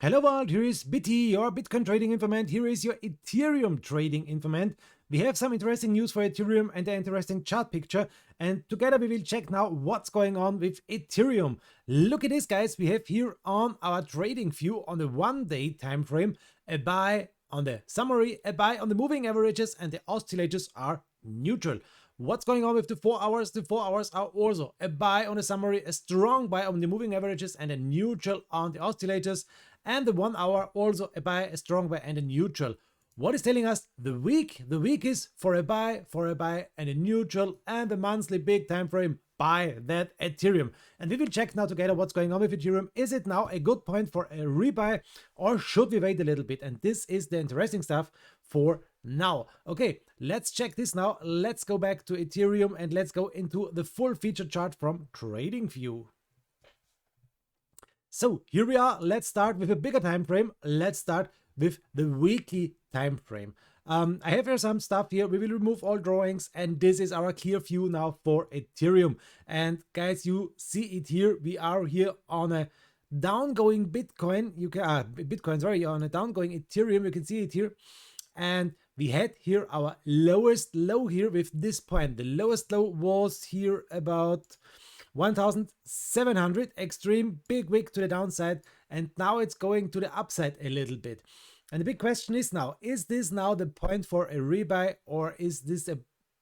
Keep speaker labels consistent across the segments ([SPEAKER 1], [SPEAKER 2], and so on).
[SPEAKER 1] Hello world, here is BITI, your Bitcoin Trading Informant. Here is your Ethereum Trading Informant. We have some interesting news for Ethereum and an interesting chart picture, and together we will check now what's going on with Ethereum. Look at this, guys. We have here on our trading view on the 1-day time frame a buy on the summary, a buy on the moving averages, and the oscillators are neutral. What's going on with the 4 hours? The 4 hours are also a buy on the summary, a strong buy on the moving averages, and a neutral on the oscillators. And the 1 hour also a buy, a strong buy, and a neutral. What is telling us the week? The week is for a buy, and a neutral, and the monthly big time frame buy that Ethereum. And we will check now together what's going on with Ethereum. Is it now a good point for a rebuy, or should we wait a little bit? And this is the interesting stuff for now. Okay, let's check this now. Let's go back to Ethereum and let's go into the full feature chart from Tradingview. So here we are. Let's start with a bigger time frame. Let's start with the weekly time frame. I have here some stuff here. We will remove all drawings, and this is our clear view now for Ethereum. And guys, you see it here. We are here on a downgoing Bitcoin. You can on a downgoing Ethereum. You can see it here, and we had here our lowest low here with this point. The lowest low was here about 1,700, extreme big wick to the downside, and now it's going to the upside a little bit. And the big question is now, is this now the point for a rebuy, or is this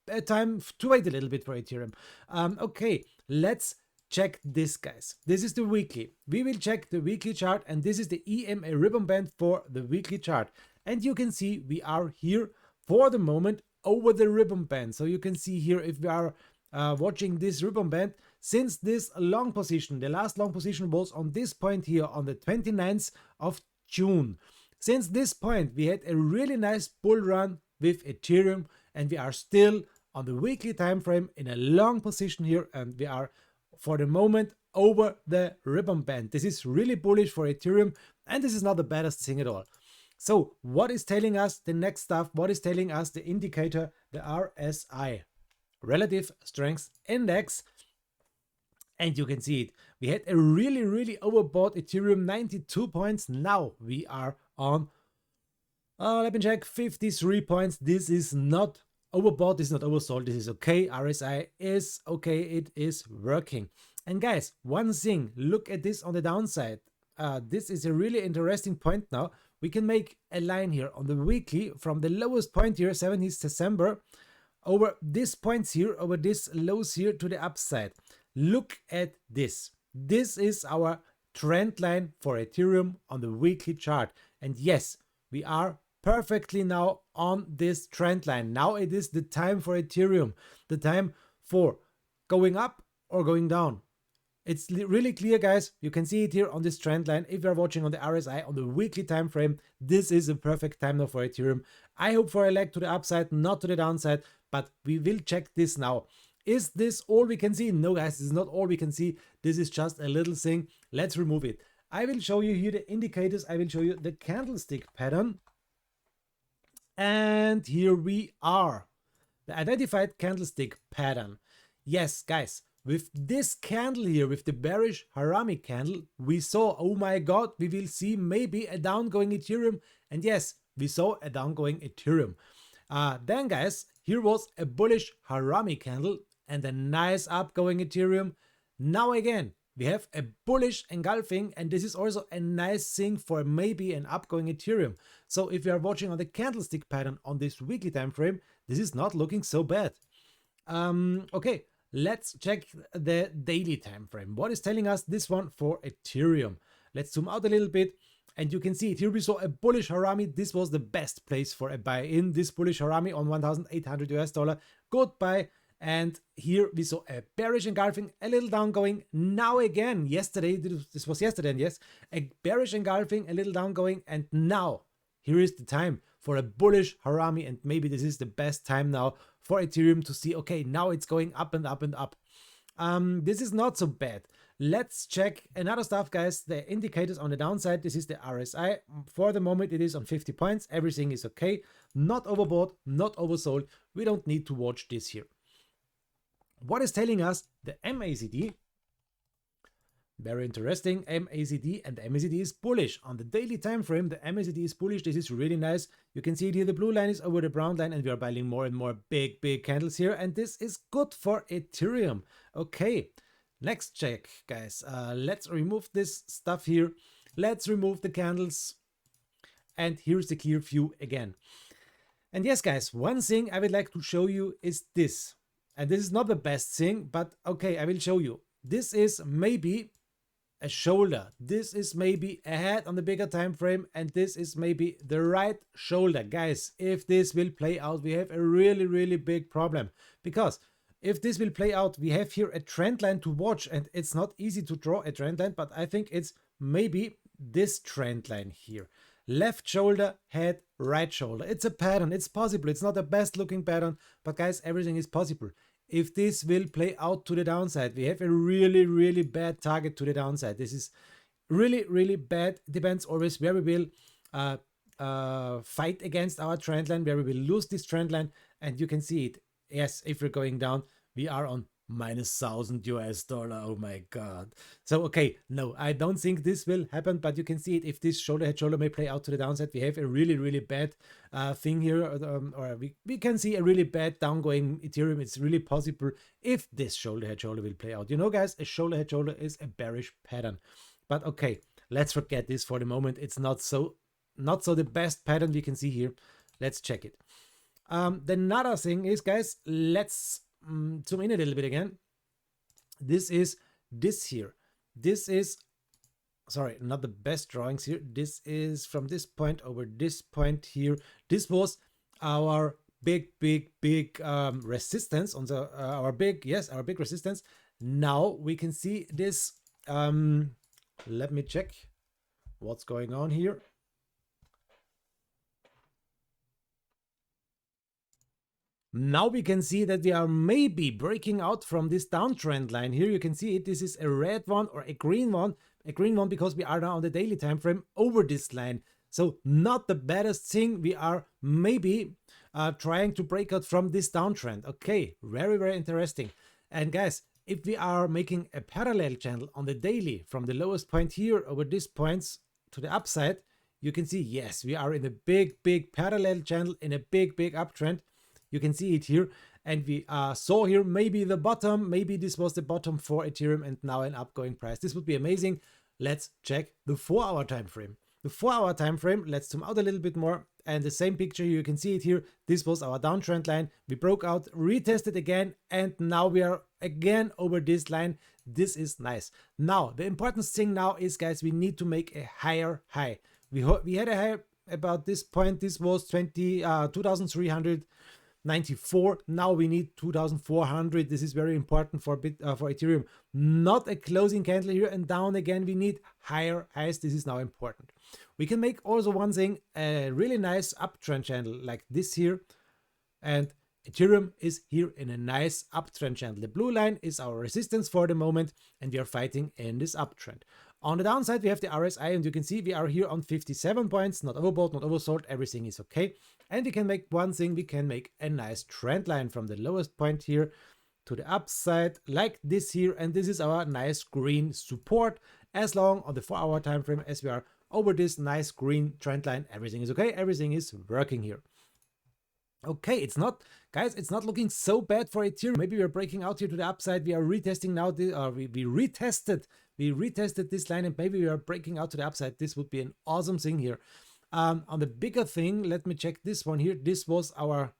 [SPEAKER 1] a time to wait a little bit for Ethereum? Okay, let's check this, guys. This is the weekly. We will check the weekly chart, and this is the EMA ribbon band for the weekly chart. And you can see we are here for the moment over the ribbon band. So you can see here, if we are watching this ribbon band, since this long position, the last long position was on this point here on the 29th of June. Since this point, we had a really nice bull run with Ethereum, and we are still on the weekly time frame in a long position here, and we are for the moment over the ribbon band. This is really bullish for Ethereum, and this is not the baddest thing at all. So what is telling us the next stuff? What is telling us the indicator, the RSI, Relative Strength Index? And you can see it. We had a really overbought Ethereum, 92 points. Now we are on, let me check, 53 points. This is not overbought, this is not oversold, this is okay. RSI is okay, it is working. And guys, one thing, look at this on the downside. This is a really interesting point now. We can make a line here on the weekly from the lowest point here, 17th December, over these points here, over these lows here to the upside. Look at this. This is our trend line for Ethereum on the weekly chart. And yes, we are perfectly now on this trend line. Now it is the time for Ethereum, the time for going up or going down. It's really clear, guys. You can see it here on this trend line. If you're watching on the RSI on the weekly time frame, this is a perfect time now for Ethereum. I hope for a leg to the upside, not to the downside, but we will check this now. Is this all we can see? No, guys, this is not all we can see. This is just a little thing. Let's remove it. I will show you here the indicators. I will show you the candlestick pattern. And here we are. The identified candlestick pattern. Yes, guys, with this candle here, with the bearish Harami candle, we saw, oh my God, we will see maybe a downgoing Ethereum. And yes, we saw a downgoing Ethereum. Then, guys, here was a bullish Harami candle and a nice upgoing Ethereum. Now again, we have a bullish engulfing, and this is also a nice thing for maybe an upgoing Ethereum. So if you are watching on the candlestick pattern on this weekly time frame, this is not looking so bad. Okay, let's check the daily time frame. What is telling us this one for Ethereum? Let's zoom out a little bit. And you can see it here. We saw a bullish Harami. This was the best place for a buy in. This bullish Harami on 1,800 US dollar. Good buy. And here we saw a bearish engulfing, a little down going. Now again, yesterday, this was yesterday, and yes, a bearish engulfing, a little down going. And now here is the time for a bullish Harami. And maybe this is the best time now for Ethereum to see, okay, now it's going up and up and up. This is not so bad. Let's check another stuff, guys. The indicators on the downside. This is the RSI. For the moment, it is on 50 points. Everything is okay. Not overbought, not oversold. We don't need to watch this here. What is telling us the MACD? Very interesting. MACD, and the MACD is bullish. On the daily time frame, the MACD is bullish. This is really nice. You can see it here. The blue line is over the brown line, and we are buying more and more big candles here. And this is good for Ethereum. Okay, next check, guys. Let's remove this stuff here. Let's remove the candles. And here's the clear view again. And yes, guys, one thing I would like to show you is this. And this is not the best thing, but okay, I will show you. This is maybe a shoulder. This is maybe a head on the bigger time frame, and this is maybe the right shoulder. Guys, if this will play out, we have a really big problem, because if this will play out, we have here a trend line to watch, and it's not easy to draw a trend line, but I think it's maybe this trend line here. Left shoulder, head, right shoulder. It's a pattern. It's possible. It's not the best looking pattern, but guys, everything is possible. If this will play out to the downside, we have a really bad target to the downside. This is really bad. Depends always where we will fight against our trend line, where we will lose this trend line. And you can see it. Yes, if we're going down, we are on -$1,000 US. Oh my god. So okay, no, I don't think this will happen, but you can see it. If this shoulder head shoulder may play out to the downside, we have a really bad thing here, or we can see a really bad downgoing Ethereum. It's really possible if this shoulder head shoulder will play out. You know, guys, a shoulder head shoulder is a bearish pattern. But okay, let's forget this for the moment. It's not so the best pattern we can see here. Let's check it. The another thing is, guys, let's zoom in a little bit again. This is this here. This is, sorry, not the best drawings here. This is from this point over this point here. This was our big resistance on the our big resistance. Now we can see this. Let me check what's going on here. Now we can see that we are maybe breaking out from this downtrend line. Here you can see it. This is a red one or a green one. A green one because we are now on the daily time frame over this line. So not the baddest thing. We are maybe trying to break out from this downtrend. Okay, very interesting. And guys, if we are making a parallel channel on the daily from the lowest point here over these points to the upside, you can see, yes, we are in a big parallel channel in a big uptrend. You can see it here, and we saw here maybe the bottom, maybe this was the bottom for Ethereum, and now an upgoing price. This would be amazing. Let's check the 4-hour time frame. The 4-hour time frame, let's zoom out a little bit more, and the same picture, you can see it here. This was our downtrend line. We broke out, retested again, and now we are again over this line. This is nice. Now, the important thing now is, guys, we need to make a higher high. We had a high about this point. This was 2,394. Now we need 2,400. This is very important for Ethereum. Not a closing candle here and down again. We need higher highs. This is now important. We can make also one thing, a really nice uptrend channel like this here, and Ethereum is here in a nice uptrend channel. The blue line is our resistance for the moment, and we are fighting in this uptrend. On the downside, we have the RSI, and you can see we are here on 57 points, not overbought, not oversold, everything is okay. And we can make one thing, we can make a nice trend line from the lowest point here to the upside, like this here, and this is our nice green support. As long on the 4-hour time frame as we are over this nice green trend line, everything is okay, everything is working here. Okay, it's not, guys, it's not looking so bad for Ethereum. Maybe we're breaking out here to the upside. We are retesting now, we retested this line, and maybe we are breaking out to the upside. This would be an awesome thing here. On the bigger thing, let me check this one here. This was our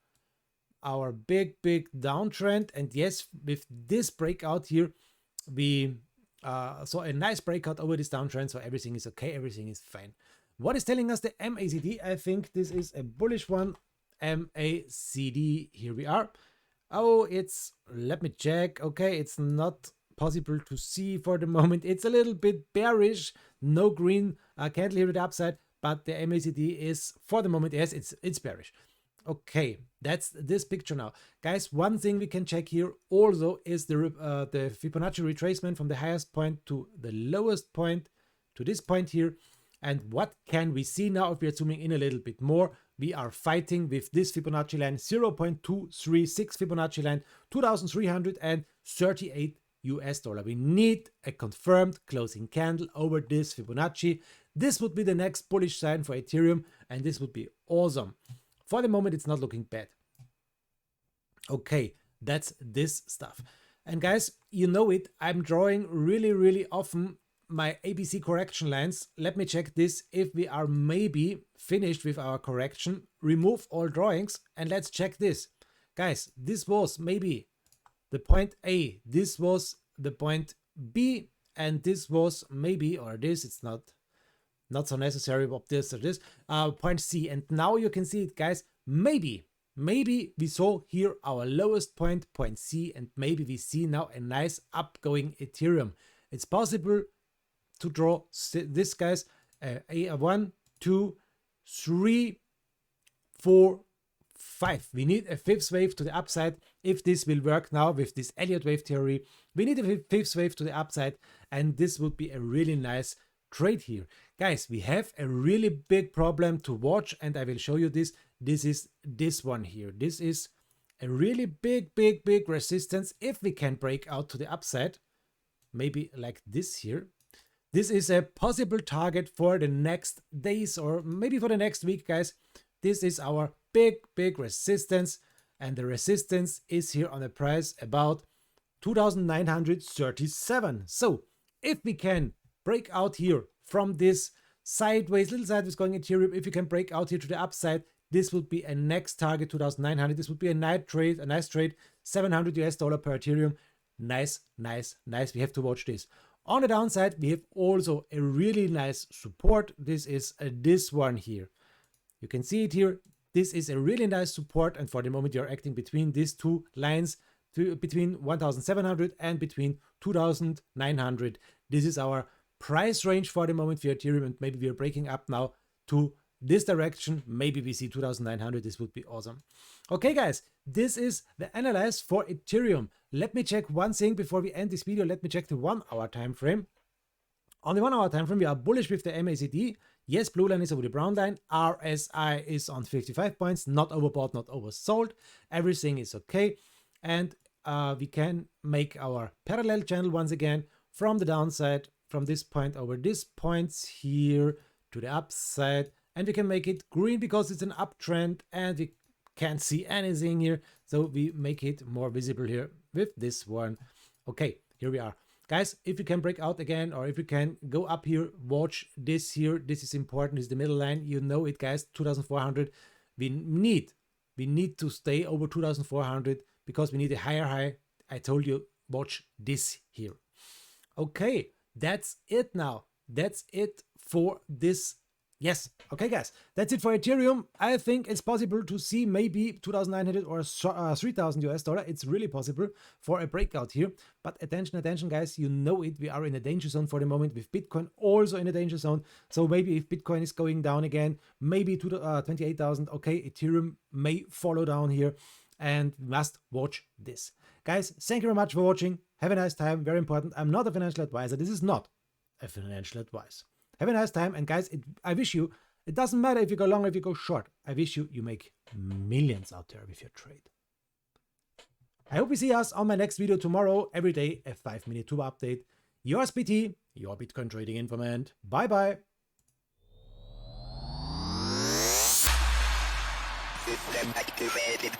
[SPEAKER 1] big downtrend, and yes, with this breakout here, we saw a nice breakout over this downtrend, so everything is okay, everything is fine. What is telling us the MACD? I think this is a bullish one. MACD, here we are. Oh, it's, let me check. Okay, it's not possible to see for the moment. It's a little bit bearish. No green candle here to the upside, but the MACD is for the moment, yes, it's bearish. Okay, that's this picture now. Guys, one thing we can check here also is the Fibonacci retracement from the highest point to the lowest point to this point here. And what can we see now if we are zooming in a little bit more? We are fighting with this Fibonacci line, 0.236 Fibonacci line, 2,338 US dollar. We need a confirmed closing candle over this Fibonacci. This would be the next bullish sign for Ethereum, and this would be awesome. For the moment, it's not looking bad. Okay, that's this stuff. And guys, you know it, I'm drawing really often my ABC correction lines. Let me check this if we are maybe finished with our correction. Remove all drawings and let's check this. Guys, this was maybe the point A, this was the point B, and this was maybe, or this, it's not so necessary of this or this, point C. And now you can see it, guys, maybe we saw here our lowest point, point C, and maybe we see now a nice upgoing Ethereum. It's possible to draw this, guys, a 1, 2, 3, 4, 5. We need a fifth wave to the upside. If this will work now with this Elliott wave theory, we need a fifth wave to the upside, and this would be a really nice trade here. Guys, we have a really big problem to watch, and I will show you this. This is this one here. This is a really big resistance. If we can break out to the upside, maybe like this here, this is a possible target for the next days or maybe for the next week, guys. This is our big resistance, and the resistance is here on a price about 2,937. So if we can break out here from this sideways, little sideways going Ethereum, if we can break out here to the upside, this would be a next target, 2,900. This would be a nice trade, $700 US per Ethereum. Nice. We have to watch this. On the downside, we have also a really nice support. This is this one here. You can see it here. This is a really nice support, and for the moment you're acting between these two lines, between 1,700 and between 2,900. This is our price range for the moment for Ethereum, and maybe we are breaking up now to this direction. Maybe we see 2,900. This would be awesome. Okay, guys, this is the analyze for Ethereum. Let me check one thing before we end this video. Let me check the 1 hour time frame. On the 1 hour time frame, we are bullish with the MACD. Yes, blue line is over the brown line. RSI is on 55 points, not overbought, not oversold. Everything is okay. And we can make our parallel channel once again from the downside, from this point over this points here to the upside. And we can make it green because it's an uptrend and we can't see anything here. So we make it more visible here with this one. Okay, here we are. Guys, if you can break out again, or if you can go up here, watch this here. This is important. This is the middle line. You know it, guys, 2,400. We need to stay over 2,400 because we need a higher high. I told you, watch this here. Okay, that's it now. That's it for this. Yes. Okay, guys, that's it for Ethereum. I think it's possible to see maybe 2,900 or 3,000 US dollar. It's really possible for a breakout here. But attention, guys, you know it. We are in a danger zone for the moment, with Bitcoin also in a danger zone. So maybe if Bitcoin is going down again, maybe to 28,000. Okay, Ethereum may follow down here, and we must watch this. Guys, thank you very much for watching. Have a nice time. Very important. I'm not a financial advisor. This is not a financial advice. Have a nice time, and guys, I wish you, it doesn't matter if you go long or if you go short, I wish you make millions out there with your trade. I hope we see us on my next video tomorrow, every day a 5-minute tube update. Yours BT, your Bitcoin Trading Informant. Bye bye. System activated.